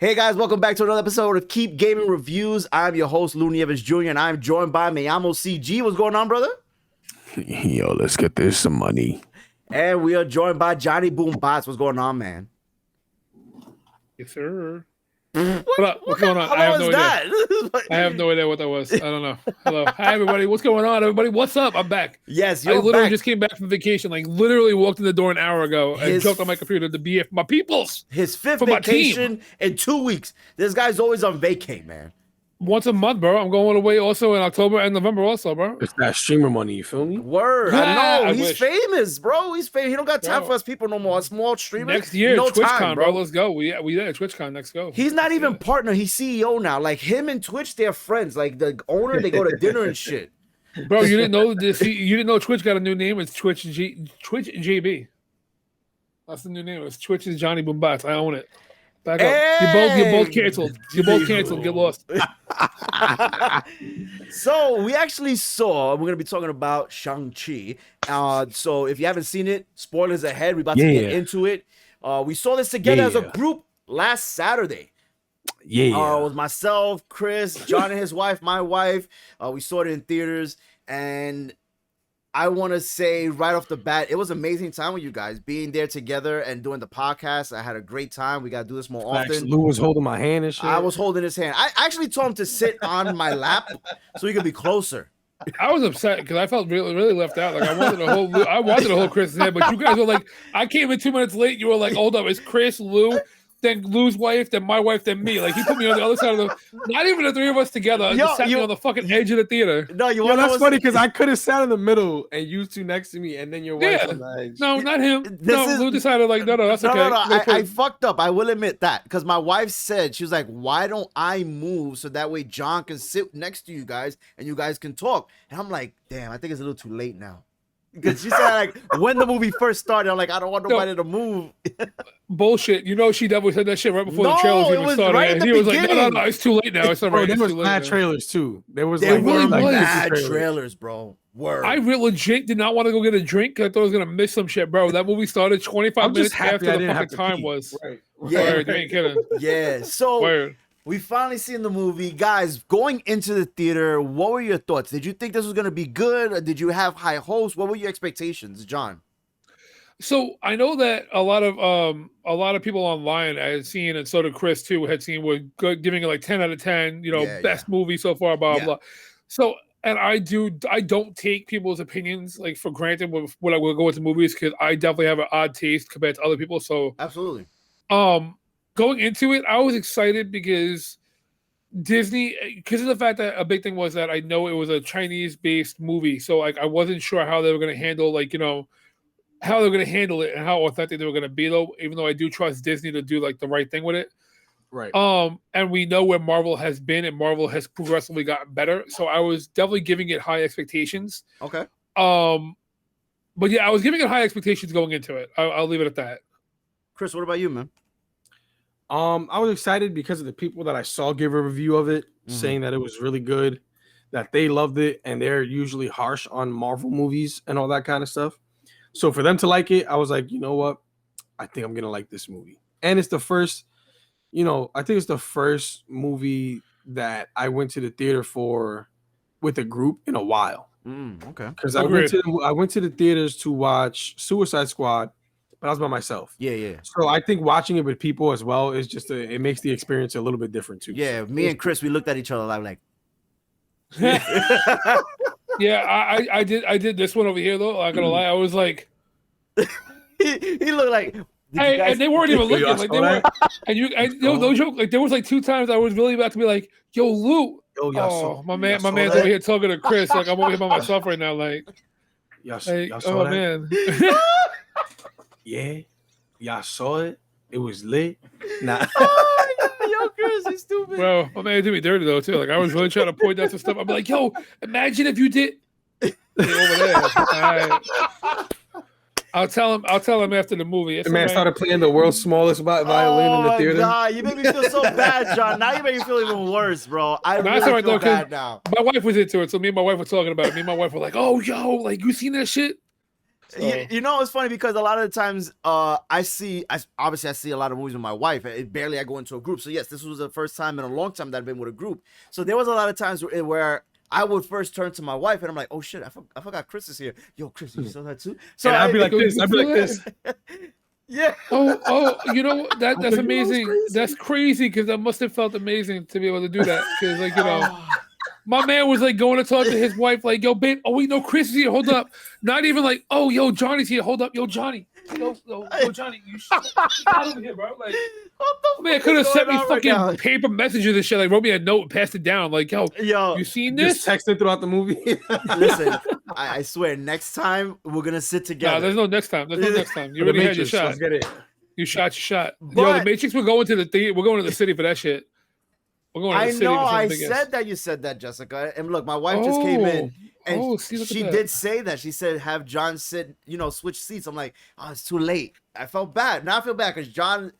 Hey guys, welcome back to another episode of Keep Gaming Reviews. I'm your host, Lu Nieves Jr., and I'm joined by Mayamo CG. What's going on, brother? Yo, let's get this some money. And we are joined by Johnny BoomBotz. What's going on, man? Yes, sir. What's going on? I have no idea. I have no idea what that was. I don't know. Hello. Hi, everybody. What's going on, everybody? What's up? I'm back. Yes, I you're literally back. just came back from vacation. Like, literally walked in the door an hour ago and jumped on my computer to be my peoples. His fifth for my vacation in 2 weeks. This guy's always on vacay, man. Once a month, bro. I'm going away also in October and November also, bro. It's that streamer money, you feel me? Word. Yeah, I know. I He's wish. famous, bro. He's famous. He don't got time Bro. for us people no more. A small streamer. Next year, no TwitchCon, time, bro. Let's go. We at TwitchCon. Let's go. He's not even partner. He's CEO now. Like him and Twitch, they're friends. Like the owner, they go to dinner and shit. Bro, you didn't know this? You didn't know Twitch got a new name? It's Twitch JB. That's the new name. It's Twitch is Johnny BoomBotz. I own it. Back up. Hey! You're both canceled. You're both canceled. Get lost. So we actually saw, we're gonna be talking about Shang-Chi. So if you haven't seen it, spoilers ahead. We're about to get into it. We saw this together as a group last Saturday. Yeah. It was myself, Chris, John and his wife, my wife. We saw it in theaters, and I want to say right off the bat, it was an amazing time with you guys being there together and doing the podcast. I had a great time. We got to do this more often. Lou was holding my hand and shit. I was holding his hand. I actually told him to sit on my lap so he could be closer. I was upset because I felt really left out. Like I wanted to hold Chris's hand, but you guys were like, I came in 2 minutes late. You were like, hold up, it's Chris, Lou, then Lou's wife, then my wife, then me. Like he put me on the other side of the. Not even the three of us together. Just sat me on the fucking edge of the theater. No, you Yo, want that's funny because I could have sat in the middle and you two next to me, and then your wife on the edge. No, not him. Lou decided like, no, that's okay. No. I fucked up. I will admit that because my wife said, she was like, why don't I move so that way John can sit next to you guys and you guys can talk? And I'm like, damn, I think it's a little too late now. Because she said like when the movie first started, I'm like, I don't want nobody to move. Bullshit. You know she definitely said that shit right before the trailers even started. Right and he was like, no, it's too late now. It's all right. There was bad trailers too. There was There like really was bad trailers, bro. Word. I legit did not want to go get a drink because I thought I was gonna miss some shit, bro. That movie started 25 minutes after the fucking time was. Right. Yeah. Word, you ain't kidding. Yeah. So Word. we finally seen the movie. Guys, going into the theater, what were your thoughts? Did you think this was going to be good? Or did you have high hopes? What were your expectations, John? So I know that a lot of people online I had seen, and so did Chris too, had seen were giving it like 10 out of 10, best movie so far, blah, blah. So, and I don't take people's opinions like for granted when I will go into movies because I definitely have an odd taste compared to other people. So Absolutely. Going into it, I was excited because Disney, because of the fact that a big thing was that I know it was a Chinese-based movie, so like I wasn't sure how they were going to handle how they were going to handle it and how authentic they were going to be, though. Even though I do trust Disney to do like the right thing with it, Right. and we know where Marvel has been, and Marvel has progressively gotten better. So I was definitely giving it high expectations. Okay. But yeah, I was giving it high expectations going into it. I'll leave it at that. Chris, what about you, man? I was excited because of the people that I saw give a review of it, saying that it was really good, that they loved it, and they're usually harsh on Marvel movies and all that kind of stuff. So for them to like it, I was like, you know what? I think I'm gonna like this movie. And it's the first, I think it's the first movie that I went to the theater for with a group in a while. Okay. Because I went to the theaters to watch Suicide Squad, but I was by myself. Yeah. So I think watching it with people as well is just it makes the experience a little bit different too. Yeah, me and Chris, we looked at each other like Yeah, I did this one over here though. I'm not gonna lie, I was like, he looked like. Hey, and they weren't even looking like they were. And those jokes, like there was like 2 times I was really about to be like, "Yo, Lou." My man's over here talking to Chris. Like I'm over here by myself right now. Like, y'all saw that? Man. Yeah, y'all saw it. It was lit. Nah. Yo, Chris, he's stupid. Bro, my man did me dirty though too. Like I was really trying to point out some stuff. I'd be like, "Yo, imagine if you did." Over there. All right. I'll tell him after the movie. It's the man started playing the world's smallest violin in the theater. Oh my God, you make me feel so bad, John. Now you make me feel even worse, bro. I really feel bad now. My wife was into it, so me and my wife were talking about it. Me and my wife were like, "Oh, yo, like you seen that shit?" So. You know, it's funny because a lot of the times I see a lot of movies with my wife. Barely I go into a group. So yes, this was the first time in a long time that I've been with a group. So there was a lot of times where I would first turn to my wife and I'm like, oh shit, I forgot Chris is here. Yo, Chris, you saw that too? So and I'd be like this. I'd be like this. Yeah. Oh, you know that's amazing. That's crazy because that must have felt amazing to be able to do that. Because like my man was like going to talk to his wife, like, yo, babe, oh wait, no, Chris is here. Hold up. Not even like, oh, yo, Johnny's here. Hold up, yo, Johnny. Yo, Johnny, you got over here, bro. Like, man, could have sent me fucking paper messages and shit. Like, wrote me a note and passed it down. Like, yo, you seen this? Just texted throughout the movie. Listen, I swear, next time we're gonna sit together. No, there's no next time. You already had your shot. Let's get it. You shot your shot. Yo, the Matrix. We're going to the theater. We're going to the city for that shit. We're going to the city. I know. I said that you said that, Jessica. And look, my wife just came in. And she did say that. She said, have John sit, switch seats. I'm like, oh, it's too late. I felt bad. Now I feel bad because John's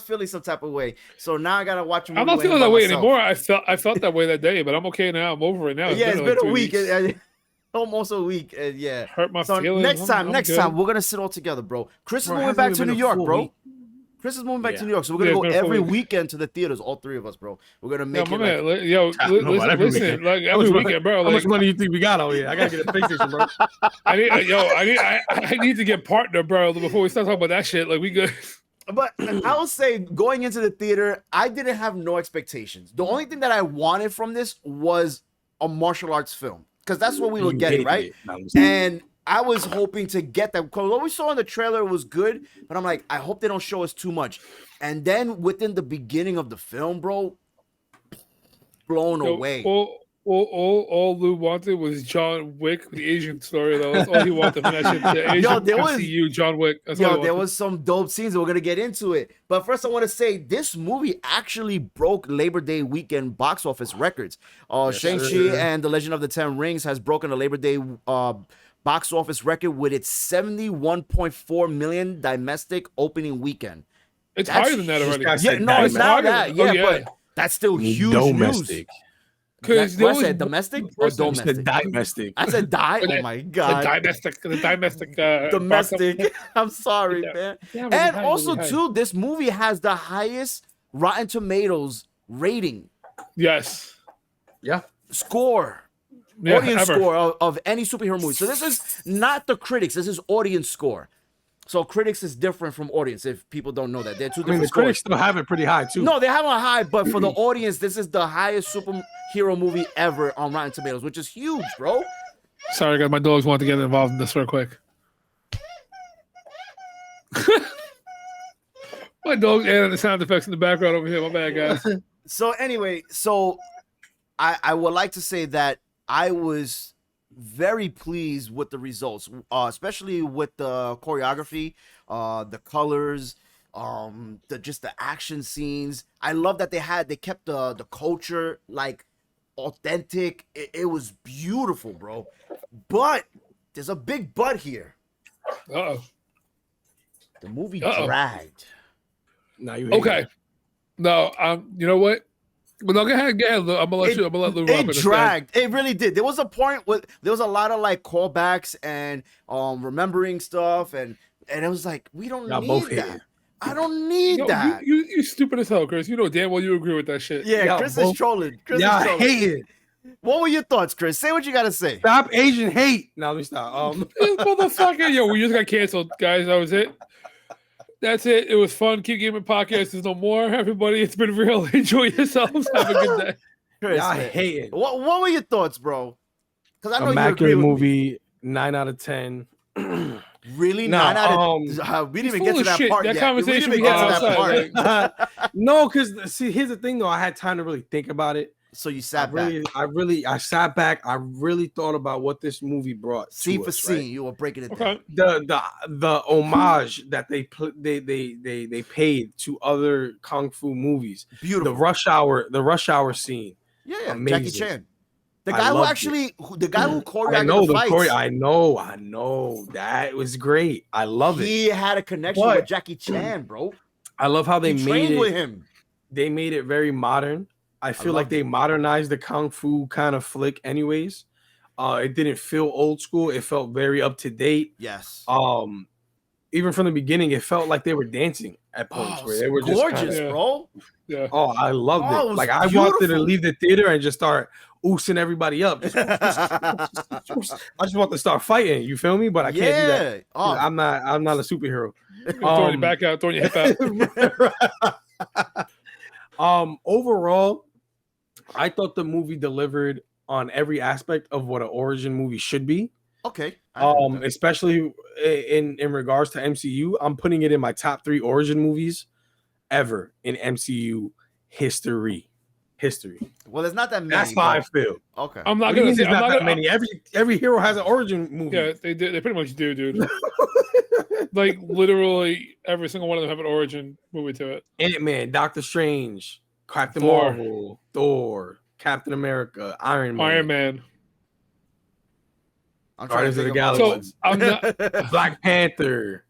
feeling some type of way. So now I got to watch him. I'm not feeling that way anymore. I felt that way that day, but I'm okay now. I'm over it now. It's been a week. Almost a week. Yeah. Hurt my feelings. Next time, we're going to sit all together, bro. Chris is moving back to New York, bro. Chris is moving back to New York, so we're gonna go every weekend to the theaters, all three of us, bro. We're gonna make it. Listen, like every weekend, bro. How much money you think we got over here? I gotta get a PlayStation, bro. I need to get partner, bro, before we start talking about that shit. Like we good. But I will say, going into the theater, I didn't have no expectations. The only thing that I wanted from this was a martial arts film, because that's what we were getting, right? And I was hoping to get that, because what we saw in the trailer was good, but I'm like, I hope they don't show us too much. And then within the beginning of the film, bro, blown away. All Lou wanted was John Wick, the Asian story, though. That's all he wanted from that shit. The Asian MCU, John Wick. There was some dope scenes, and we're going to get into it. But first, I want to say, this movie actually broke Labor Day weekend box office records. Shang-Chi and The Legend of the Ten Rings has broken the Labor Day box office record with its 71.4 million domestic opening weekend. It's higher than that already. It's not that. But that's still huge domestic. Because I said domestic or domestic? Domestic. I said die. Oh my god. The domestic. Domestic. I'm sorry, man. And also, too, this movie has the highest Rotten Tomatoes rating. Yes. Yeah. Score. Audience score of any superhero movie. So this is not the critics. This is audience score. So critics is different from audience. If people don't know that, they're two different. The critics still have it pretty high too. No, they have a high, but for the audience, this is the highest superhero movie ever on Rotten Tomatoes, which is huge, bro. Sorry, guys, my dogs want to get involved in this real quick. My dog added the sound effects in the background over here. My bad, guys. So anyway, I would like to say that I was very pleased with the results, especially with the choreography, the colors, the action scenes. I love that they kept the culture like authentic. It was beautiful, bro. But there's a big but here. Uh-oh. The movie dragged. Now you okay. No, you know what? Well, no, go ahead. I'm gonna let Lou Rob. It dragged. It really did. There was a point where there was a lot of like callbacks and remembering stuff, and it was like, we don't need that. I don't need that. You stupid as hell, Chris. You know damn well you agree with that shit. Yeah, Chris is trolling. I hate it. What were your thoughts, Chris? Say what you gotta say. Stop Asian hate. No, let me stop. This motherfucker, we just got canceled, guys. That was it. That's it. It was fun. Keep Gaming Podcast. There's no more. Everybody, it's been real. Enjoy yourselves. Have a good day. Chris, I hate it. What were your thoughts, bro? Because I know immaculate you agree movie. 9 out of 10. Really? No, 9 out of we didn't even get to that part yet. That conversation we had outside. No, because see, here's the thing though. I had time to really think about it. So you sat back. I sat back. I really thought about what this movie brought. Scene for scene, you were breaking it down. The homage that they paid to other kung fu movies. Beautiful. The rush hour scene. Yeah, amazing. Jackie Chan. The guy who choreographed the fights. I know. That was great. I love it. He had a connection with Jackie Chan, bro. I love how they made it with him. They made it very modern. I feel like they modernized the kung fu kind of flick anyways. It didn't feel old school. It felt very up to date. Yes. Even from the beginning, it felt like they were dancing at points where they were gorgeous, just bro. Yeah. Oh, I loved it. It like I wanted to leave the theater and just start oosing everybody up. I just want to start fighting. You feel me? But I can't do that. Oh. I'm not a superhero. Throwing your back out, throwing your hip out. Overall, I thought the movie delivered on every aspect of what an origin movie should be. Okay. Especially in regards to MCU, I'm putting it in my top 3 origin movies ever in MCU history. Well, there's not that many. That's how I feel. Okay. I'm not gonna say I'm not that many. Every hero has an origin movie. Yeah, they do. They pretty much do, dude. Like literally every single one of them have an origin movie to it. Ant-Man, Doctor Strange, Captain Marvel, Thor, Captain America, Iron Man. Guardians of the Galaxy. So I'm not Black Panther.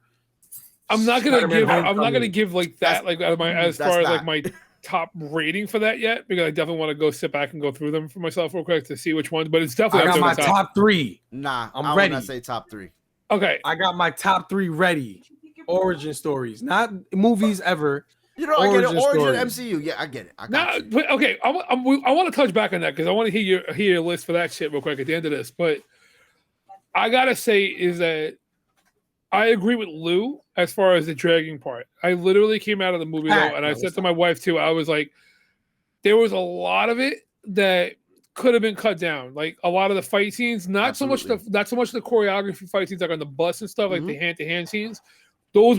I'm not gonna give like that like as far as like my top rating for that yet, because I definitely want to go sit back and go through them for myself real quick to see which ones. But it's definitely I got my top 3. Nah, I'm ready. I say top 3. Okay, I got my top 3 ready. Origin stories, not movies ever. You know, I get it. Origin MCU. Yeah, I get it. I got you. But okay, I want to touch back on that because I want to hear your list for that shit real quick at the end of this. But I gotta say is that I agree with Lou as far as the dragging part. I literally came out of the movie though, and I said to my wife too, I was like, there was a lot of it that could have been cut down. Like a lot of the fight scenes, not so much the choreography fight scenes like on the bus and stuff, like the hand-to-hand scenes. Those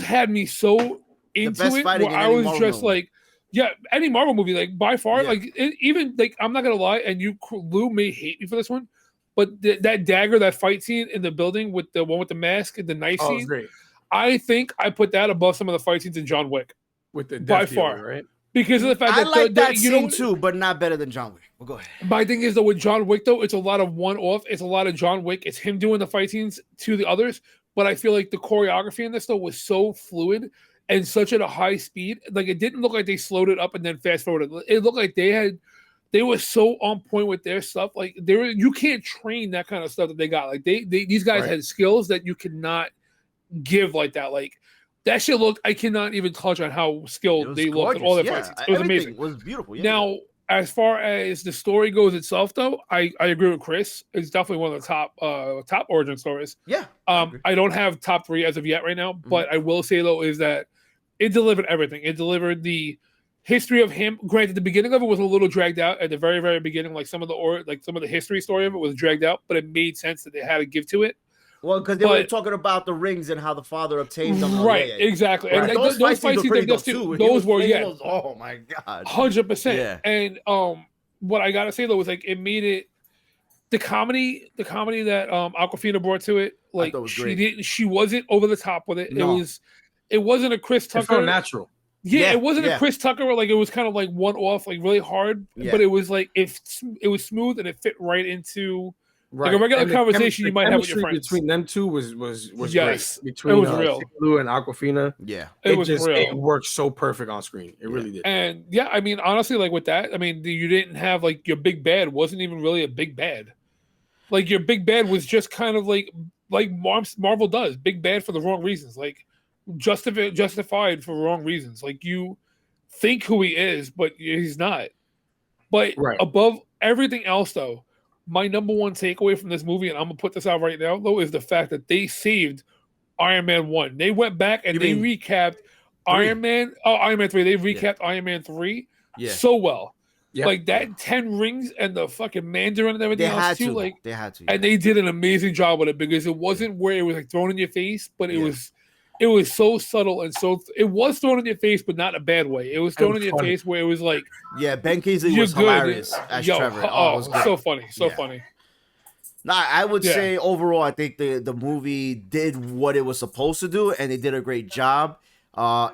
had me so into it where I was just like, yeah, any Marvel movie, like by far, like even like I'm not gonna lie, and Lou may hate me for this one. But that dagger, that fight scene in the building with the one with the mask and the knife scene, great. I think I put that above some of the fight scenes in John Wick. With the by far, dealer, right? Because of the fact I like that scene too, but not better than John Wick. Well, go ahead. My thing is though with John Wick though, it's a lot of one-off. It's a lot of John Wick. It's him doing the fight scenes to the others. But I feel like the choreography in this though was so fluid and such at a high speed. Like it didn't look like they slowed it up and then fast forwarded. It looked like they were so on point with their stuff. Like you can't train that kind of stuff that they got. Like these guys had skills that you cannot give like that. Like that shit looked. I cannot even touch on how skilled they looked and all their fights. It was amazing. It was beautiful. Yeah. Now, as far as the story goes itself, though, I agree with Chris. It's definitely one of the top origin stories. Yeah. I don't have top 3 as of yet right now, but I will say though is that it delivered everything. It delivered the history of him. Granted, the beginning of it was a little dragged out at the very, very beginning. Like some of the history story of it was dragged out, but it made sense that they had to give to it. Well, because they were talking about the rings and how the father obtained them. Right, exactly. Right. And those fight scenes were pretty too. Those were oh my god, 100%. Yeah. And what I gotta say though was like it made it the comedy that Awkwafina brought to it. Like she wasn't over the top with it. No. It wasn't a Chris Tucker. It felt natural. Yeah, it wasn't a Chris Tucker where like it was kind of like one off, like really hard, but it was like it was smooth and it fit right into like a regular conversation you might have with your friends. Between them two was yes, great. Between it was real. Lou and Awkwafina, it was real. It worked so perfect on screen. It really did. And yeah, I mean, honestly, like with that, I mean, you didn't have like your big bad wasn't even really a big bad. Like your big bad was just kind of like Marvel does, big bad for the wrong reasons, like justified for wrong reasons. Like you think who he is, but he's not. But above everything else, though, my number one takeaway from this movie, and I'm gonna put this out right now, though, is the fact that they saved Iron Man 1. They went back and they recapped Iron Man 3. They recapped Iron Man 3 so well. Yep. Like that 10 rings and the fucking Mandarin and everything else too. Like they had to, and they did an amazing job with it because it wasn't where it was like thrown in your face, but it was so subtle and so it was thrown in your face, but not in a bad way. It was thrown in your face where it was like, Ben Kingsley was hilarious as Trevor. Oh, it was so funny, funny. Nah, I would say overall, I think the movie did what it was supposed to do, and they did a great job.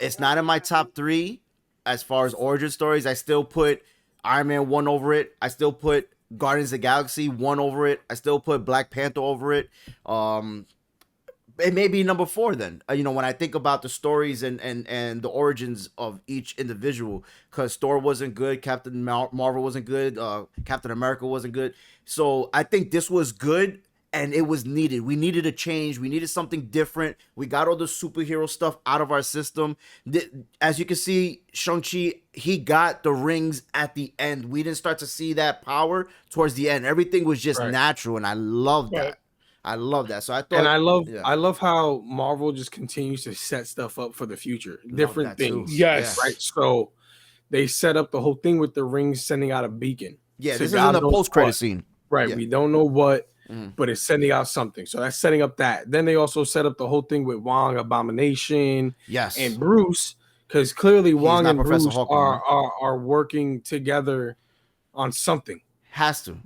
It's not in my top 3 as far as origin stories. I still put Iron Man 1 over it. I still put Guardians of the Galaxy 1 over it. I still put Black Panther over it. it may be number 4 then. When I think about the stories and the origins of each individual, because Thor wasn't good, Captain Marvel wasn't good, Captain America wasn't good. So I think this was good and it was needed. We needed a change. We needed something different. We got all the superhero stuff out of our system. As you can see, Shang-Chi, he got the rings at the end. We didn't start to see that power towards the end. Everything was just natural, and I love that. I love that. So I thought, and I love how Marvel just continues to set stuff up for the future, different things. Yes, right. So they set up the whole thing with the rings sending out a beacon. Yeah, this is in the post-credit scene. Right, we don't know what, but it's sending out something. So that's setting up that. Then they also set up the whole thing with Wong, Abomination, and Bruce, because clearly Wong and Bruce are working together on something. Has to.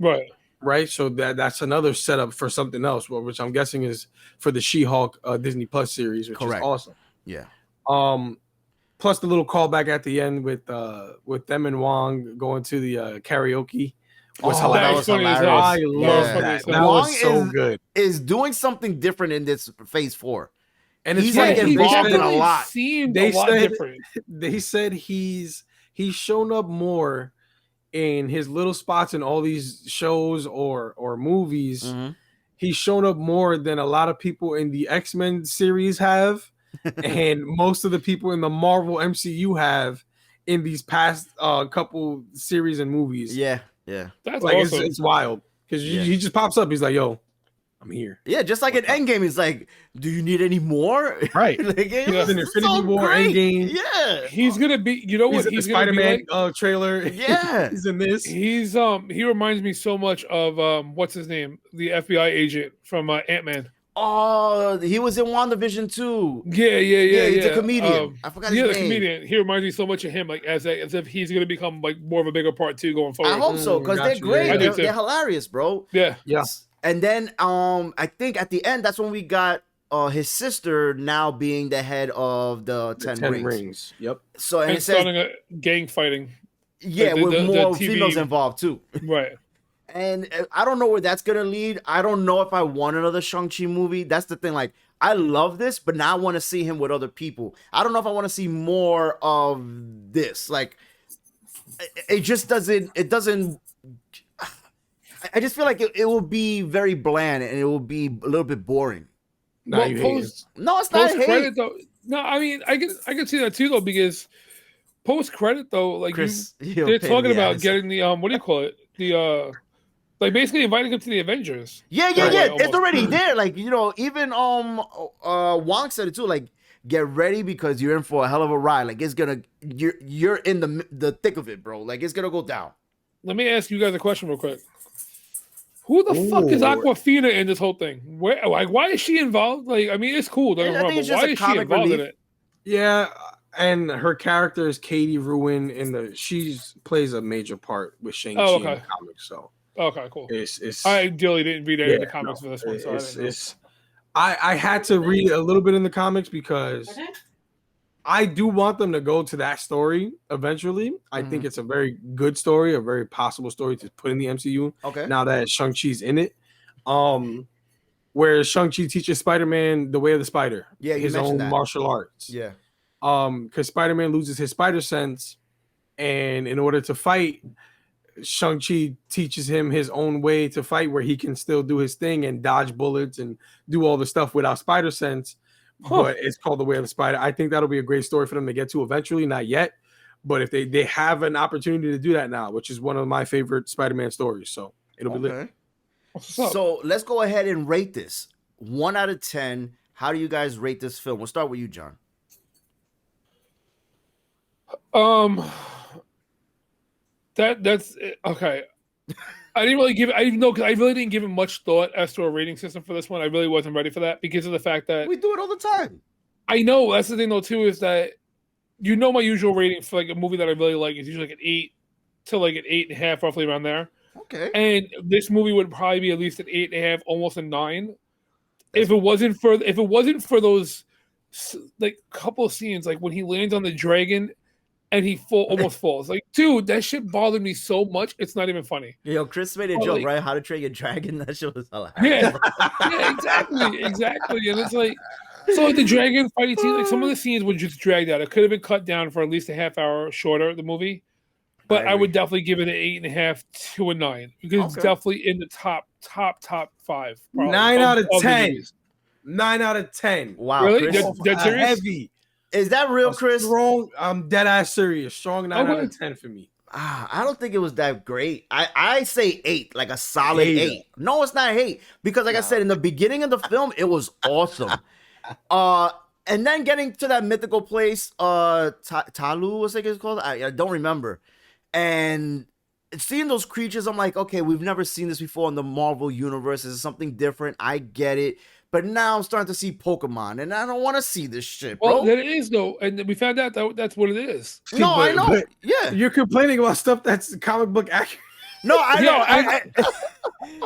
Right, so that's another setup for something else, which I'm guessing is for the She-Hulk Disney Plus series, which is awesome. Yeah. Plus the little callback at the end with them and Wong going to the karaoke was hilarious. I love that. That was so good. Is doing something different in this Phase 4, and he's like involved in a lot. They said he's shown up more in his little spots in all these shows or movies. He's shown up more than a lot of people in the X-Men series have, and most of the people in the Marvel MCU have in these past couple series and movies. That's like awesome. it's wild because he just pops up. He's like, "Yo, I'm here." Yeah, just like in Endgame, he's like, "Do you need any more?" Right. Like, in Infinity War, Endgame. Yeah, he's gonna be. You know what? He's in the Spider-Man trailer. Yeah, he's in this. He reminds me so much of what's his name, the FBI agent from Ant-Man. Oh, he was in WandaVision too. Yeah. He's a comedian. I forgot his name. The comedian. He reminds me so much of him, like as if he's gonna become like more of a bigger part 2 going forward. I hope so, because they're great. They're hilarious, bro. Yeah. And then I think at the end that's when we got his sister now being the head of the 10 rings. Yep. So and it says starting a gang fighting. Yeah, like with more females involved too. Right. And I don't know where that's gonna lead. I don't know if I want another Shang-Chi movie. That's the thing. Like, I love this, but now I want to see him with other people. I don't know if I want to see more of this. Like, it just doesn't. It doesn't. I just feel like it will be very bland and it will be a little bit boring. No, it's not hate. Though. No, I mean I can see that too though, because post credit though, like Chris, they're talking about getting the what do you call it? The like basically inviting him to the Avengers. Yeah. It's already there. Like, even Wong said it too. Like, get ready because you're in for a hell of a ride. Like, it's gonna you're in the thick of it, bro. Like, it's gonna go down. Let me ask you guys a question real quick. Who the fuck is Aquafina in this whole thing? Why is she involved? Like, I mean, it's cool. Don't why is she involved in it? Yeah, and her character is Katie Ruin she plays a major part with Shang-Chi in the comics. So okay, cool. It's I ideally didn't read any of the comics for this one. So I had to read a little bit in the comics because I do want them to go to that story eventually. I think it's a very good story, a very possible story to put in the MCU. Okay. Now that Shang-Chi's in it. Where Shang-Chi teaches Spider-Man the way of the spider. Yeah, his own martial arts. Yeah. Because Spider-Man loses his spider sense, and in order to fight, Shang-Chi teaches him his own way to fight where he can still do his thing and dodge bullets and do all the stuff without spider sense. But it's called The Way of the Spider. I think that'll be a great story for them to get to eventually, not yet. But if they have an opportunity to do that now, which is one of my favorite Spider-Man stories. So it'll be lit. So let's go ahead and rate this. 1 out of 10. How do you guys rate this film? We'll start with you, John. That's okay. I didn't really give it much thought as to a rating system for this one. I really wasn't ready for that because of the fact that we do it all the time. I know that's the thing though too, is that my usual rating for like a movie that I really like is usually like an 8 to like an 8.5, roughly around there. Okay. And this movie would probably be at least an 8.5, almost a 9. If it wasn't for those like couple of scenes, like when he lands on the dragon and he almost falls. Like, dude, that shit bothered me so much. It's not even funny. Yo, Chris made a joke, right? How to Train Your Dragon. That shit was hilarious. Yeah, exactly. And it's like, so like the dragon fighting scene, like some of the scenes were just dragged out. It could have been cut down for at least a half hour shorter, the movie. But I would definitely give it an 8.5 to a 9 because it's definitely in the top 5. Probably, 9 out of 10. 9 out of 10. Wow, really? That's serious? Heavy. Is that real, Chris? Strong. I'm dead ass serious. Strong 9 out of 10 for me. I don't think it was that great. I say 8, like a solid 8. No, it's not 8 because, like I said, in the beginning of the film, it was awesome. And then getting to that mythical place, Talu, what's it called? I don't remember. And seeing those creatures, I'm like, okay, we've never seen this before in the Marvel universe. It's something different. I get it. But now I'm starting to see Pokemon, and I don't want to see this shit, bro. Well, it is, though. And we found out that's what it is. No, I know. Yeah. You're complaining about stuff that's comic book accurate. No, I know.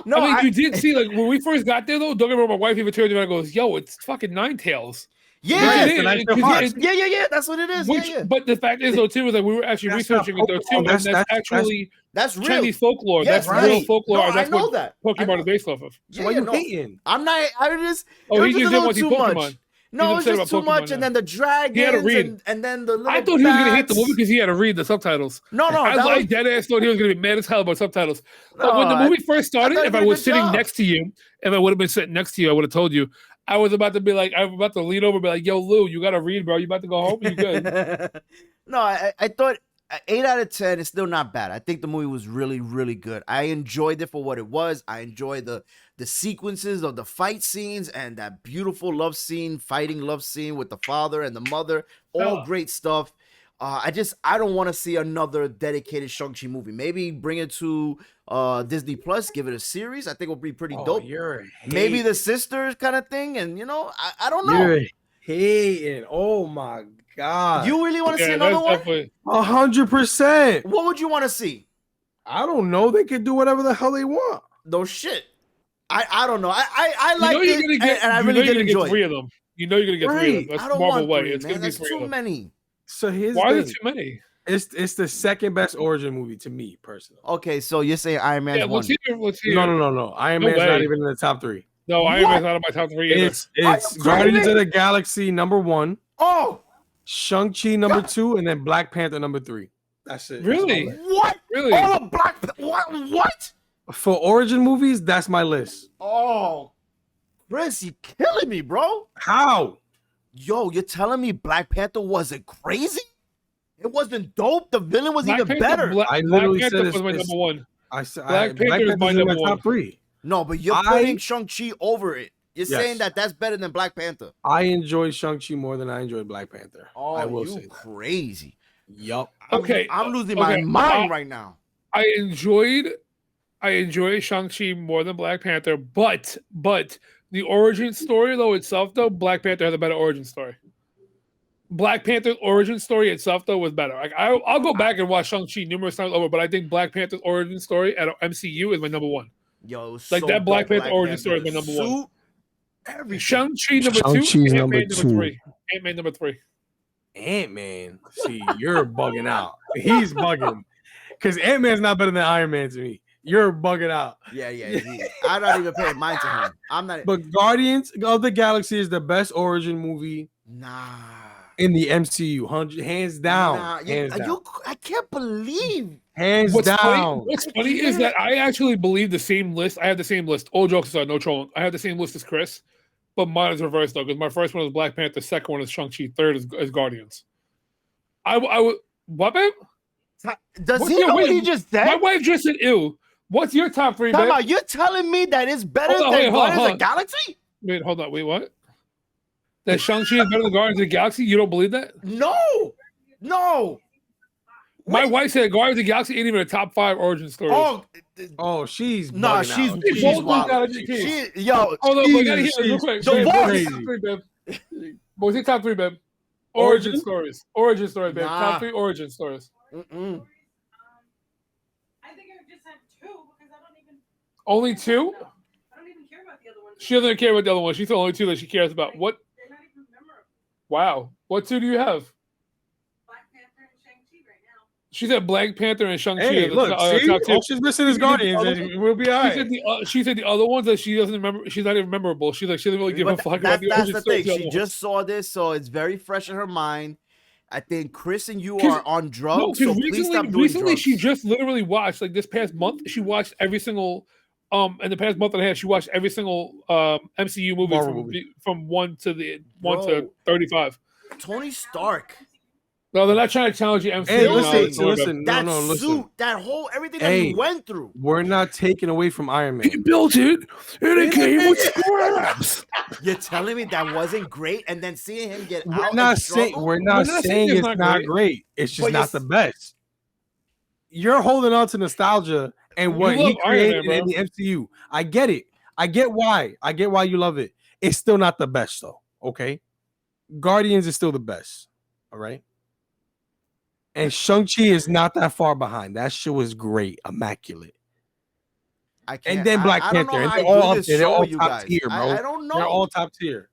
No, I mean, you did see, like, when we first got there, though, don't get me wrong, my wife even turned around and goes, yo, it's fucking Ninetales. Yeah, yeah, that's what it is. But the fact is, though, too, is that we were actually researching it, though, too, and that's real Chinese folklore. Yes, that's real folklore. No, that's I know what that. Pokemon is based off of. So why are you hating? I'm not. I just. Oh, he just didn't want to see Pokemon. Much. No, it's just too much, and then the dragons, and then the little I thought he was going to hate the movie because he had to read the subtitles. No, I dead ass thought he was going to be mad as hell about subtitles. But when the movie first started, if I was sitting next to you, if I would have been sitting next to you, I would have told you. I was about to be like, I was about to lean over and be like, yo, Lou, you got to read, bro. You about to go home? You good? No, I thought 8 out of 10 is still not bad. I think the movie was really, really good. I enjoyed it for what it was. I enjoyed the sequences of the fight scenes and that beautiful fighting love scene with the father and the mother. All great stuff. I don't want to see another dedicated Shang-Chi movie. Maybe bring it to Disney Plus, give it a series. I think it would be pretty dope. Maybe the sisters kind of thing. And, I don't know. You're hating. Oh, my God. You really want to see another one? 100%. What would you want to see? I don't know. They can do whatever the hell they want. No shit. I don't know. I like it, and I really did enjoy it. 3 of them. You know you're going to get 3 of them. That's Marvel way. It's going to be 3 of them. Too many. So why are there too many? It's the second best origin movie to me personally. Okay, so you're saying Iron Man's one? Let's hear. No. Iron Man's not even in the top 3. No, Iron Man's not in my top 3 either. It's Guardians of the Galaxy #1. Oh, Shang-Chi #2, and then Black Panther #3. That's it. Really? What? Really? Oh, what? For origin movies, that's my list. Oh, Chris, you're killing me, bro. How? Yo, you're telling me Black Panther wasn't crazy? It wasn't dope. The villain was even better. I literally said was my number 1. I said Black Panther is my number 1. Top 3. No, but you're putting Shang-Chi over it. You're saying that's better than Black Panther. I enjoyed Shang-Chi more than I enjoyed Black Panther. Oh, I will say crazy. Yup. Okay, I'm losing my mind right now. I enjoyed Shang-Chi more than Black Panther, but the origin story itself, Black Panther has a better origin story. Black Panther's origin story itself, though, was better. Like I'll go back and watch Shang-Chi numerous times over, but I think Black Panther's origin story at MCU is my number 1. Yo, that Black Panther origin story is my number 1. Shang-Chi number 2, Ant-Man number 3. Ant-Man number 3. Ant-Man. See, you're bugging out. He's bugging. Because Ant-Man's not better than Iron Man to me. You're bugging out. Yeah. I'm not even paying mind to him. I'm not. But Guardians of the Galaxy is the best origin movie. In the MCU, hands down. I can't believe. Hands down. What's funny is that I actually believe the same list. I have the same list. All jokes aside, no trolling. I have the same list as Chris, but mine is reversed though. Because my first one is Black Panther, second one is Shang-Chi, third is Guardians. I would. What, babe? Does he know what he just said? My wife just said, "Ew." What's your top 3, babe? You're telling me that it's better than Guardians of the Galaxy? Wait, hold on. Wait, what? That Shang-Chi is better than Guardians of the Galaxy? You don't believe that? No. My wife said Guardians of the Galaxy ain't even a top 5 origin story. She's she's wild. Yo, hold on, we gotta hear real quick. What's your top 3, babe? Origin stories. Origin stories, babe. Top 3 origin stories. I think I just had 2 because I don't even. Only 2? I don't even care about the other one. She doesn't care about the other one. She's the only 2 that she cares about. What? They're not even memorable. Wow. What 2 do you have? Black Panther and Shang-Chi, She said Black Panther and Shang-Chi Hey, are the look, see, top two. all she's missing is Guardians, and we'll be all right. She said the other ones that she doesn't remember. She's not even memorable. She's like she doesn't really give a fuck about the That's origin the story. thing. She just saw this, so it's very fresh in her mind. I think Chris and you are on drugs, so please stop doing drugs. She just literally watched, like this past month, she watched every single in the past month and a half, she watched every single MCU movie from 1 to 35. Tony Stark. No, they're not trying to challenge you. MCU. Hey, listen. That listen. suit, that whole everything that he went through. We're not taking away from Iron Man. He built it, and it came with scraps. You're telling me that wasn't great, and then seeing him get out. We're not saying it's not great. It's just not the best. You're holding on to nostalgia and what he created in the MCU. I get it. I get why. I get why you love it. It's still not the best, though. Okay, Guardians is still the best. All right. And Shang-Chi is not that far behind. That shit was great, immaculate. And then Black Panther. And they're all up there. They're all top tier, bro. I don't know. They're all top tier.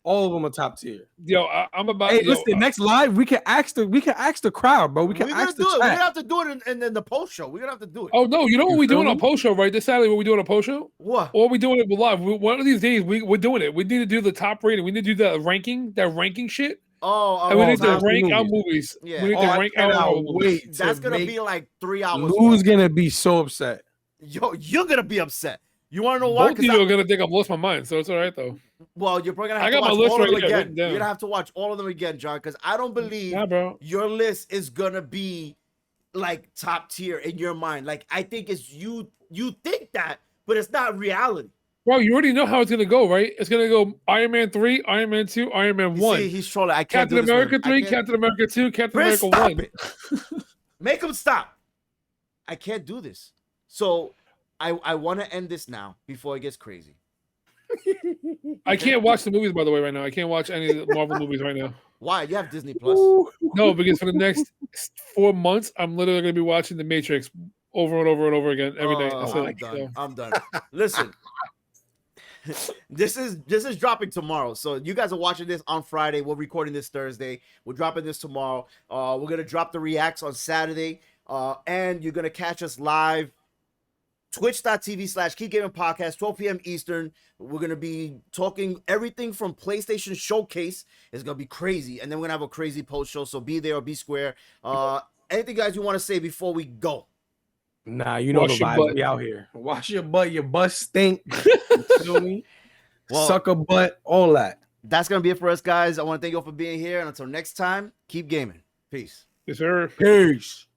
All of them are top tier. Yo, I'm about. Hey, listen. Next live, we can ask the crowd, bro. We can ask the chat. We're gonna have to do it in the post show. We're gonna have to do it. Oh no, you know what we're doing on post show, right? This Saturday, what we doing on post show? What? Or we doing it live? One of these days, we're doing it. We need to do the top rating. We need to do the ranking. That ranking shit. And we need to rank our movies. Yeah. We need to rank our movies. That's gonna be like 3 hours. Lou's gonna be so upset. Yo, you're gonna be upset. You want to know why? Both of you are gonna think I've lost my mind, so it's all right though. Well, you're probably gonna have to watch all of them again. You're gonna have to watch all of them again, John, because I don't believe your list is gonna be like top tier in your mind. Like I think it's you think that, but it's not reality. Bro, you already know how it's gonna go, right? It's gonna go Iron Man 3, Iron Man 2, Iron Man 1. See, he's trolling. I can't Captain America 3, Captain America 2, Captain America 1. Make him stop. I can't do this. So I want to end this now before it gets crazy. I can't watch the movies, by the way, right now. I can't watch any of the Marvel movies right now. Why? You have Disney Plus. No, because for the next 4 months, I'm literally gonna be watching The Matrix over and over and over again every day. I'm done. Listen. This is dropping tomorrow, so you guys are watching this on Friday. We're recording this Thursday. We're dropping this tomorrow. We're gonna drop the reacts on Saturday, and you're gonna catch us live twitch.tv/KeepGamingPodcast 12 p.m. Eastern. We're gonna be talking everything from PlayStation Showcase. It's gonna be crazy, and then we're gonna have a crazy post show. So be there or be square. Anything guys you want to say before we go? Nah, you know the vibe. We out here. Wash your butt. Your butt stink. You feel me? Suck a butt. All that. That's gonna be it for us, guys. I want to thank you all for being here, and until next time, keep gaming. Peace. Yes, sir. Peace.